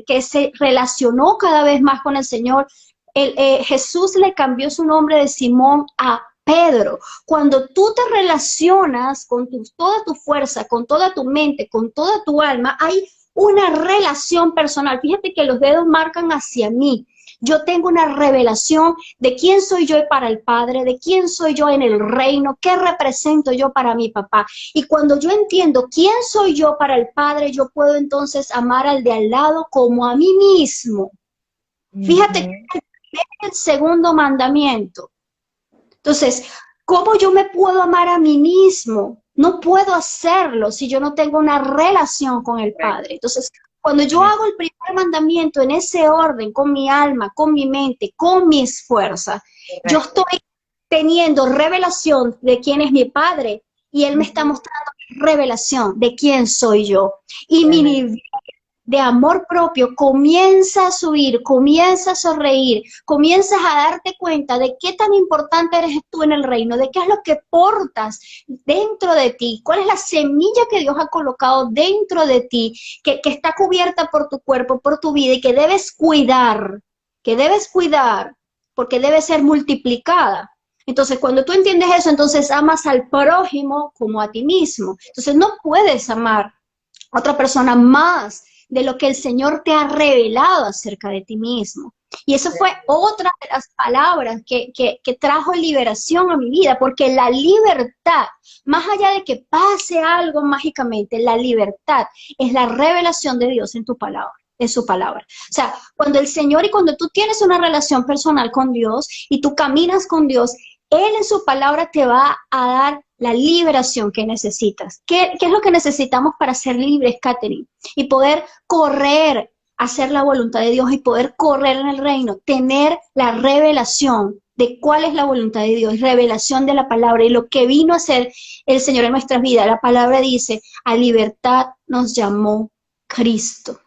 que se relacionó cada vez más con el Señor, Jesús le cambió su nombre de Simón a Pedro. Cuando tú te relacionas con toda tu fuerza, con toda tu mente, con toda tu alma, hay una relación personal. Fíjate que los dedos marcan hacia mí. Yo tengo una revelación de quién soy yo para el Padre, de quién soy yo en el reino, qué represento yo para mi papá. Y cuando yo entiendo quién soy yo para el Padre, yo puedo entonces amar al de al lado como a mí mismo. Fíjate que el segundo mandamiento. Entonces, ¿cómo yo me puedo amar a mí mismo? No puedo hacerlo si yo no tengo una relación con el Padre. Entonces, cuando yo hago el primer mandamiento en ese orden, con mi alma, con mi mente, con mis fuerzas, yo estoy teniendo revelación de quién es mi Padre y Él me está mostrando revelación de quién soy yo. Y mi nivel de amor propio comienza a subir, comienza a sonreír, comienzas a darte cuenta de qué tan importante eres tú en el reino, de qué es lo que portas dentro de ti, cuál es la semilla que Dios ha colocado dentro de ti, que está cubierta por tu cuerpo, por tu vida y que debes cuidar, porque debe ser multiplicada. Entonces, cuando tú entiendes eso, entonces amas al prójimo como a ti mismo. Entonces, no puedes amar a otra persona más de lo que el Señor te ha revelado acerca de ti mismo. Y eso fue otra de las palabras que trajo liberación a mi vida, porque la libertad, más allá de que pase algo mágicamente, la libertad es la revelación de Dios en tu palabra. En su palabra. O sea, cuando el Señor y cuando tú tienes una relación personal con Dios y tú caminas con Dios, Él en su palabra te va a dar la liberación que necesitas. ¿Qué es lo que necesitamos para ser libres, Katherine? Y poder correr, hacer la voluntad de Dios y poder correr en el reino, tener la revelación de cuál es la voluntad de Dios, revelación de la palabra y lo que vino a hacer el Señor en nuestras vidas. La palabra dice, a libertad nos llamó Cristo.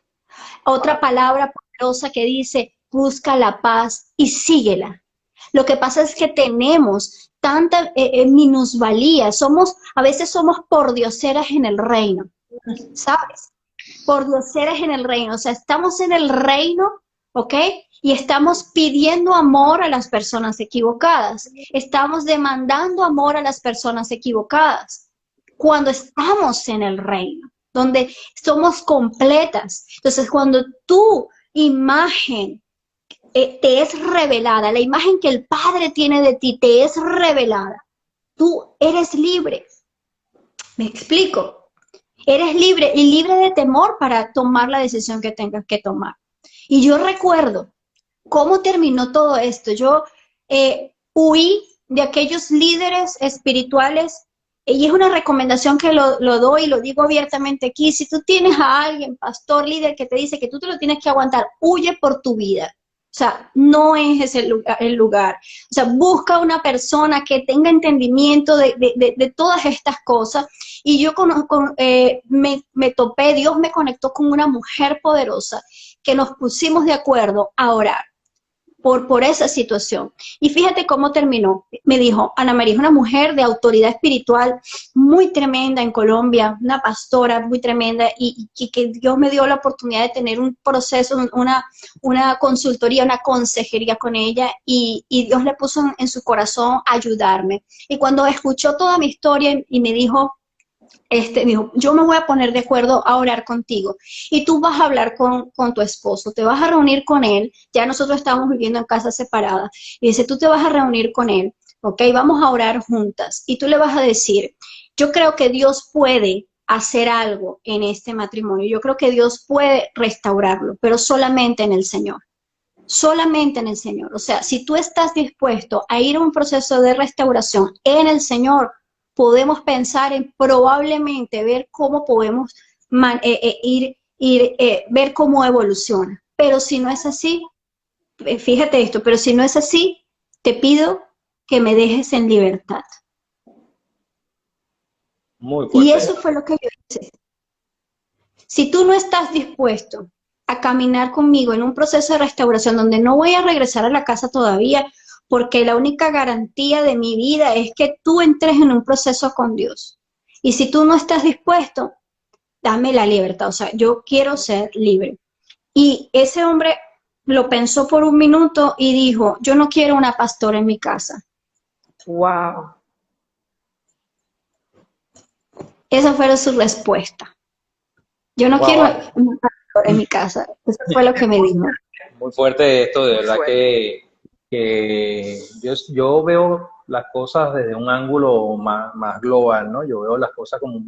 Otra palabra poderosa que dice, busca la paz y síguela. Lo que pasa es que tenemos tanta minusvalía, a veces somos pordioseras en el reino, ¿sabes? Pordioseras en el reino, o sea, estamos en el reino, ¿ok? Y estamos pidiendo amor a las personas equivocadas, estamos demandando amor a las personas equivocadas, cuando estamos en el reino, donde somos completas. Entonces, cuando tu imagen te es revelada, la imagen que el Padre tiene de ti te es revelada, tú eres libre. ¿Me explico? Eres libre y libre de temor para tomar la decisión que tengas que tomar. Y yo recuerdo cómo terminó todo esto. Yo huí de aquellos líderes espirituales y es una recomendación que lo doy y lo digo abiertamente aquí. Si tú tienes a alguien, pastor, líder, que te dice que tú te lo tienes que aguantar, huye por tu vida. O sea, no es ese el lugar. O sea, busca una persona que tenga entendimiento de todas estas cosas. Y yo me topé, Dios me conectó con una mujer poderosa que nos pusimos de acuerdo a orar por esa situación. Y fíjate cómo terminó. Me dijo, Ana María es una mujer de autoridad espiritual muy tremenda en Colombia, una pastora muy tremenda, y que Dios me dio la oportunidad de tener un proceso, una consultoría, una consejería con ella, y Dios le puso en su corazón ayudarme. Y cuando escuchó toda mi historia y me dijo, dijo, yo me voy a poner de acuerdo a orar contigo y tú vas a hablar con tu esposo, te vas a reunir con él, ya nosotros estábamos viviendo en casas separadas, y dice, tú te vas a reunir con él, ok, vamos a orar juntas, y tú le vas a decir, yo creo que Dios puede hacer algo en este matrimonio, yo creo que Dios puede restaurarlo, pero solamente en el Señor. Solamente en el Señor. O sea, si tú estás dispuesto a ir a un proceso de restauración en el Señor, podemos pensar en probablemente ver cómo podemos ver cómo evoluciona. Pero si no es así, fíjate esto, pero si no es así, te pido que me dejes en libertad. Muy fuerte. Y eso fue lo que yo hice. Si tú no estás dispuesto a caminar conmigo en un proceso de restauración donde no voy a regresar a la casa todavía, porque la única garantía de mi vida es que tú entres en un proceso con Dios. Y si tú no estás dispuesto, dame la libertad. O sea, yo quiero ser libre. Y ese hombre lo pensó por un minuto y dijo, yo no quiero una pastora en mi casa. Wow. Esa fue su respuesta. Yo no quiero una pastora en mi casa. Eso fue lo que me dijo. Muy fuerte esto, de verdad que yo veo las cosas desde un ángulo más global, ¿no? Yo veo las cosas como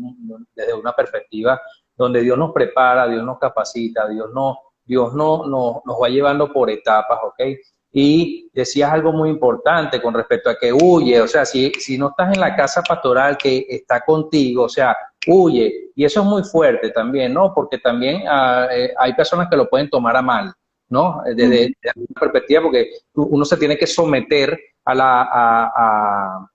desde una perspectiva donde Dios nos prepara, Dios nos capacita, Dios nos va llevando por etapas, ¿ok? Y decías algo muy importante con respecto a que huye, o sea, si no estás en la casa pastoral que está contigo, o sea, huye. Y eso es muy fuerte también, ¿no? Porque también hay personas que lo pueden tomar a mal, ¿no? Desde una perspectiva, porque uno se tiene que someter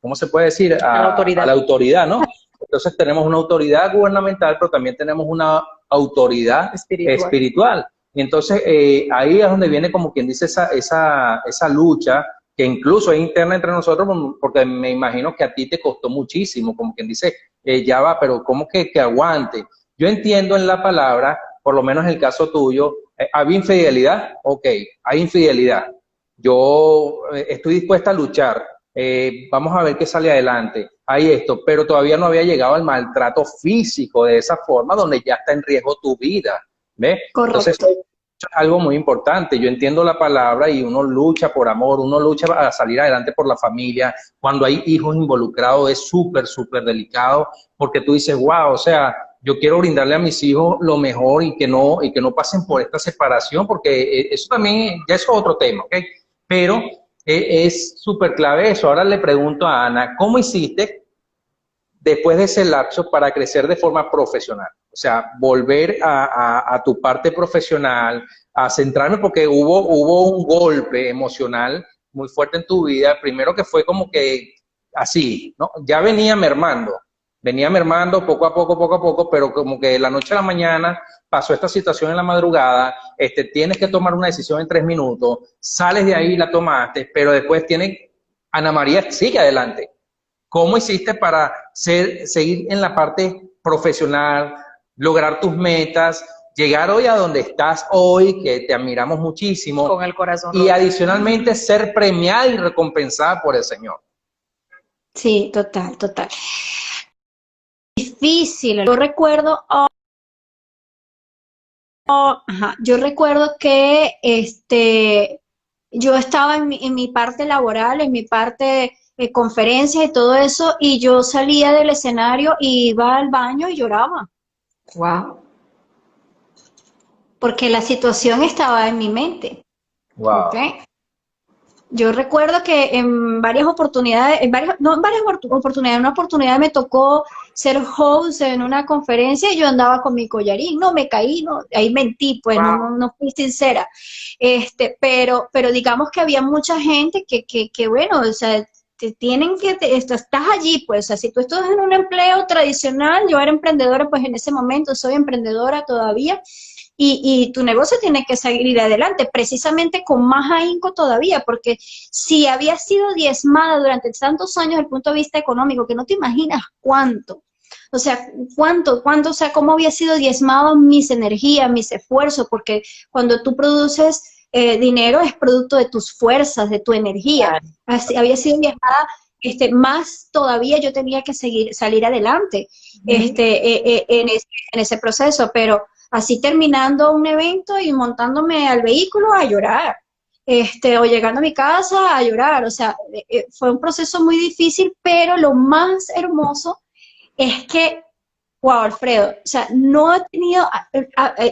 ¿cómo se puede decir? A la autoridad. A la autoridad, ¿no? Entonces tenemos una autoridad gubernamental, pero también tenemos una autoridad espiritual. Y entonces ahí es donde viene, como quien dice, esa lucha, que incluso es interna entre nosotros, porque me imagino que a ti te costó muchísimo, como quien dice, ya va, pero ¿cómo que aguante? Yo entiendo en la palabra, por lo menos en el caso tuyo, ¿había infidelidad? Ok, hay infidelidad. Yo estoy dispuesta a luchar, vamos a ver qué sale adelante, hay esto, pero todavía no había llegado al maltrato físico de esa forma, donde ya está en riesgo tu vida, ¿ves? Correcto. Entonces, eso es algo muy importante. Yo entiendo la palabra y uno lucha por amor, uno lucha para salir adelante por la familia. Cuando hay hijos involucrados es súper, súper delicado, porque tú dices, wow, o sea, yo quiero brindarle a mis hijos lo mejor y que no pasen por esta separación, porque eso también ya es otro tema, ¿ok? Pero es súper clave eso. Ahora le pregunto a Ana, ¿cómo hiciste después de ese lapso para crecer de forma profesional? O sea, volver a tu parte profesional, a centrarme, porque hubo un golpe emocional muy fuerte en tu vida. Primero que fue como que así, ¿no? Ya venía mermando poco a poco, pero como que de la noche a la mañana pasó esta situación en la madrugada, tienes que tomar una decisión en 3 minutos, sales de ahí, la tomaste, pero después Ana María sigue adelante. ¿Cómo hiciste para seguir en la parte profesional, lograr tus metas, llegar hoy a donde estás hoy, que te admiramos muchísimo? Con el corazón y adicionalmente ser premiada y recompensada por el Señor. Sí, total, total. Difícil. Yo recuerdo, yo recuerdo que yo estaba en mi parte laboral, en mi parte de conferencias y todo eso, y yo salía del escenario y iba al baño y lloraba. Wow. Porque la situación estaba en mi mente. Wow. ¿Okay? Yo recuerdo que en varias oportunidades, en una oportunidad me tocó ser host en una conferencia y yo andaba con mi collarín, no me caí, no, ahí mentí, pues wow. no fui sincera. Pero digamos que había mucha gente que bueno, o sea, estás allí, pues, o sea, si tú estás en un empleo tradicional, yo era emprendedora, pues en ese momento soy emprendedora todavía, y tu negocio tiene que seguir adelante, precisamente con más ahínco todavía, porque si había sido diezmada durante tantos años desde el punto de vista económico, que no te imaginas cuánto, o sea, o sea, cómo había sido diezmado mis energías, mis esfuerzos, porque cuando tú produces dinero es producto de tus fuerzas, de tu energía. Así, había sido diezmada, más todavía yo tenía que salir adelante en ese proceso, pero así terminando un evento y montándome al vehículo a llorar, o llegando a mi casa a llorar, o sea, fue un proceso muy difícil, pero lo más hermoso es que, wow, Alfredo, o sea, no he tenido,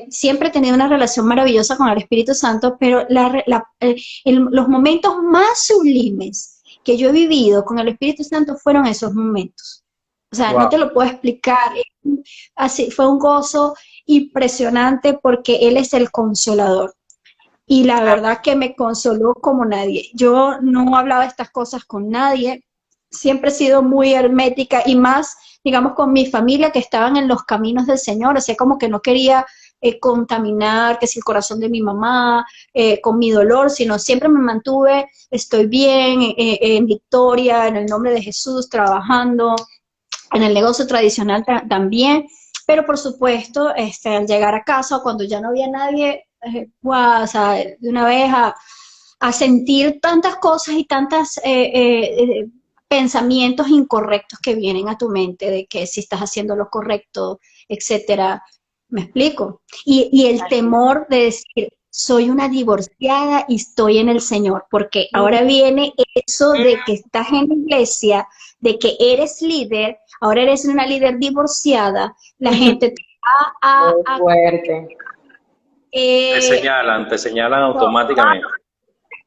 siempre he tenido una relación maravillosa con el Espíritu Santo, pero los momentos más sublimes que yo he vivido con el Espíritu Santo fueron esos momentos. O sea, wow. No te lo puedo explicar. Así, fue un gozo impresionante porque Él es el consolador. Y la verdad que me consoló como nadie. Yo no hablaba estas cosas con nadie. Siempre he sido muy hermética y más, digamos, con mi familia que estaban en los caminos del Señor. O sea, como que no quería contaminar, que si el corazón de mi mamá, con mi dolor, sino siempre me mantuve, estoy bien, en victoria, en el nombre de Jesús, trabajando, en el negocio tradicional también, pero por supuesto, al llegar a casa, cuando ya no había nadie, wow, o sea, de una vez a sentir tantas cosas y tantos pensamientos incorrectos que vienen a tu mente, de que si estás haciendo lo correcto, etcétera. ¿Me explico? Y el temor de decir, soy una divorciada y estoy en el Señor, porque ahora viene eso de que estás en la iglesia, de que eres líder, ahora eres una líder divorciada, la gente te va fuerte. Te señalan automáticamente.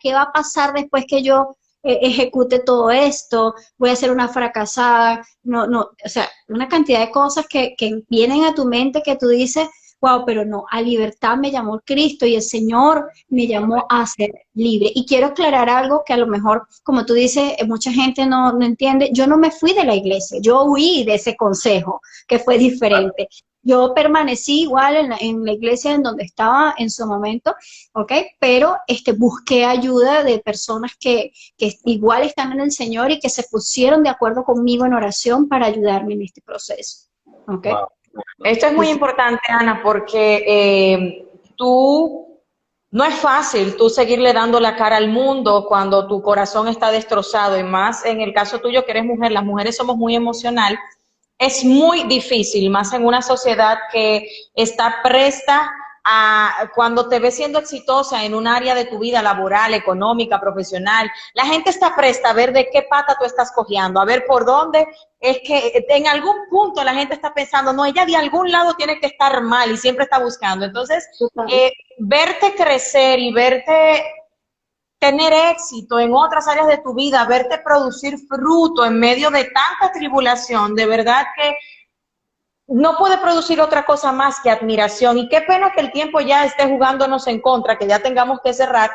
¿qué va a pasar después que yo ejecute todo esto? Voy a ser una fracasada, o sea, una cantidad de cosas que vienen a tu mente que tú dices, wow, pero no, a libertad me llamó Cristo y el Señor me llamó a ser libre. Y quiero aclarar algo que a lo mejor, como tú dices, mucha gente no entiende. Yo no me fui de la iglesia, yo huí de ese consejo, que fue diferente. Yo permanecí igual en la iglesia en donde estaba en su momento, ¿ok? Pero busqué ayuda de personas que igual están en el Señor y que se pusieron de acuerdo conmigo en oración para ayudarme en este proceso, ¿ok? Wow. Esto es muy importante, Ana, porque no es fácil tú seguirle dando la cara al mundo cuando tu corazón está destrozado, y más en el caso tuyo que eres mujer, las mujeres somos muy emocional. Es muy difícil, más en una sociedad que está presta a, cuando te ves siendo exitosa en un área de tu vida laboral, económica, profesional, la gente está presta a ver de qué pata tú estás cojeando, a ver por dónde es que en algún punto la gente está pensando, no, ella de algún lado tiene que estar mal y siempre está buscando. Entonces, verte crecer y verte tener éxito en otras áreas de tu vida, verte producir fruto en medio de tanta tribulación, de verdad que no puede producir otra cosa más que admiración. Y qué pena que el tiempo ya esté jugándonos en contra, que ya tengamos que cerrar,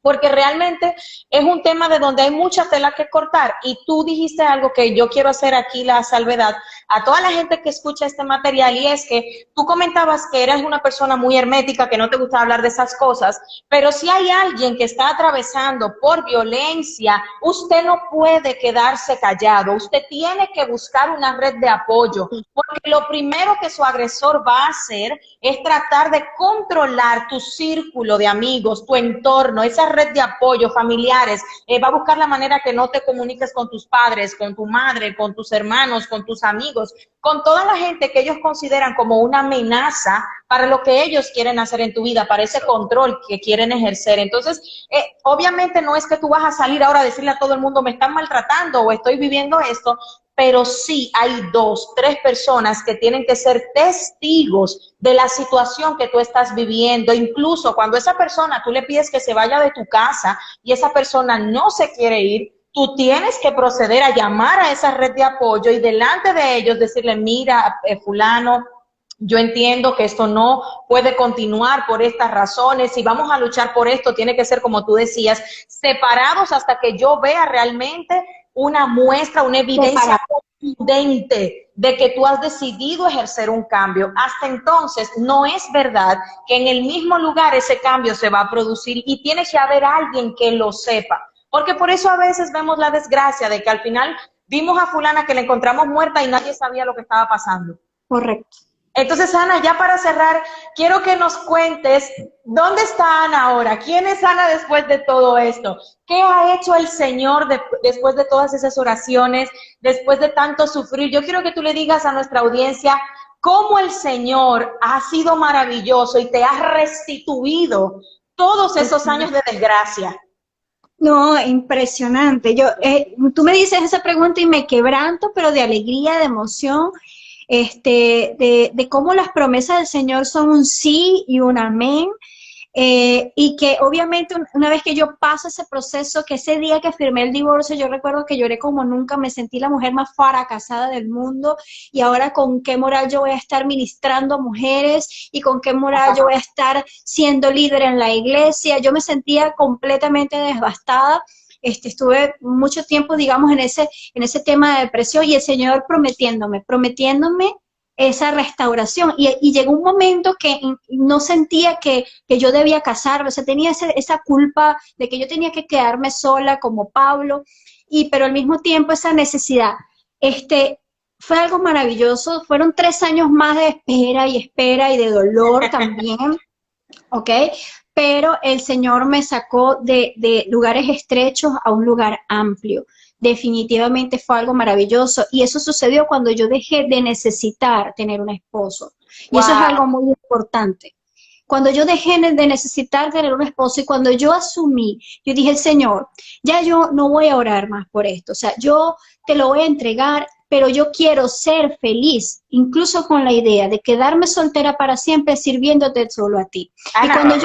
porque realmente es un tema de donde hay mucha tela que cortar. Y tú dijiste algo que yo quiero hacer aquí la salvedad a toda la gente que escucha este material, y es que tú comentabas que eras una persona muy hermética, que no te gusta hablar de esas cosas, pero si hay alguien que está atravesando por violencia, usted no puede quedarse callado, usted tiene que buscar una red de apoyo, porque lo primero que su agresor va a hacer es tratar de controlar tu círculo de amigos, tu entorno, esa red de apoyo, familiares. Va a buscar la manera que no te comuniques con tus padres, con tu madre, con tus hermanos, con tus amigos, con toda la gente que ellos consideran como una amenaza para lo que ellos quieren hacer en tu vida, para ese control que quieren ejercer. Entonces, obviamente no es que tú vas a salir ahora a decirle a todo el mundo, me están maltratando o estoy viviendo esto, pero sí hay 2, 3 personas que tienen que ser testigos de la situación que tú estás viviendo. Incluso cuando esa persona, tú le pides que se vaya de tu casa y esa persona no se quiere ir, tú tienes que proceder a llamar a esa red de apoyo y delante de ellos decirle, mira, fulano, yo entiendo que esto no puede continuar por estas razones. Si vamos a luchar por esto, tiene que ser, como tú decías, separados hasta que yo vea realmente una muestra, una evidencia contundente de que tú has decidido ejercer un cambio. Hasta entonces, no es verdad que en el mismo lugar ese cambio se va a producir, y tiene que haber alguien que lo sepa. Porque por eso a veces vemos la desgracia de que al final vimos a fulana que la encontramos muerta y nadie sabía lo que estaba pasando. Correcto. Entonces, Ana, ya para cerrar, quiero que nos cuentes, ¿dónde está Ana ahora? ¿Quién es Ana después de todo esto? ¿Qué ha hecho el Señor después de todas esas oraciones, después de tanto sufrir? Yo quiero que tú le digas a nuestra audiencia cómo el Señor ha sido maravilloso y te ha restituido todos esos años de desgracia. No, impresionante. Tú me dices esa pregunta y me quebranto, pero de alegría, de emoción, de cómo las promesas del Señor son un sí y un amén. Y que obviamente una vez que yo paso ese proceso, que ese día que firmé el divorcio, yo recuerdo que lloré como nunca, me sentí la mujer más fracasada del mundo, y ahora con qué moral yo voy a estar ministrando a mujeres, y con qué moral yo voy a estar siendo líder en la iglesia. Yo me sentía completamente devastada. Estuve mucho tiempo, digamos, en ese tema de depresión, y el Señor prometiéndome esa restauración, y llegó un momento que no sentía que yo debía casarme, o sea, tenía esa culpa de que yo tenía que quedarme sola como Pablo, pero al mismo tiempo esa necesidad. Fue algo maravilloso, fueron 3 años más de espera y de dolor también, ¿ok? Pero el Señor me sacó de lugares estrechos a un lugar amplio. Definitivamente fue algo maravilloso, y eso sucedió cuando yo dejé de necesitar tener un esposo. Y eso es algo muy importante. Cuando yo dejé de necesitar tener un esposo y cuando yo asumí, yo dije, Señor, ya yo no voy a orar más por esto. O sea, yo te lo voy a entregar, pero yo quiero ser feliz, incluso con la idea de quedarme soltera para siempre sirviéndote solo a ti. Ana, y cuando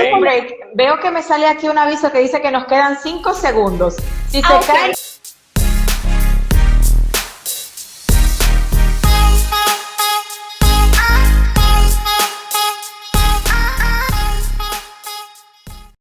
veo que me sale aquí un aviso que dice que nos quedan 5 segundos. Si se cae